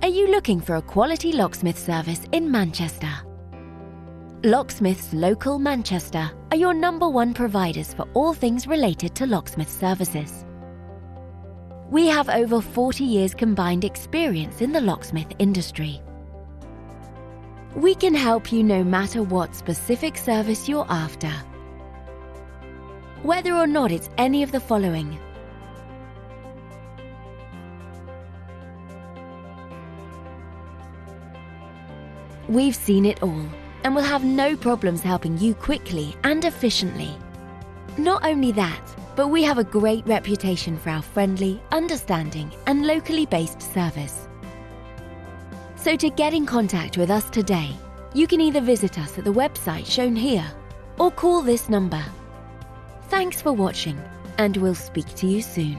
Are you looking for a quality locksmith service in Manchester? Locksmiths Local Manchester are your #1 providers for all things related to locksmith services. We have over 40 years combined experience in the locksmith industry. We can help you no matter what specific service you're after. Whether or not it's any of the following: we've seen it all and will have no problems helping you quickly and efficiently. Not only that, but we have a great reputation for our friendly, understanding, and locally based service. So to get in contact with us today, you can either visit us at the website shown here or call this number. Thanks for watching, and we'll speak to you soon.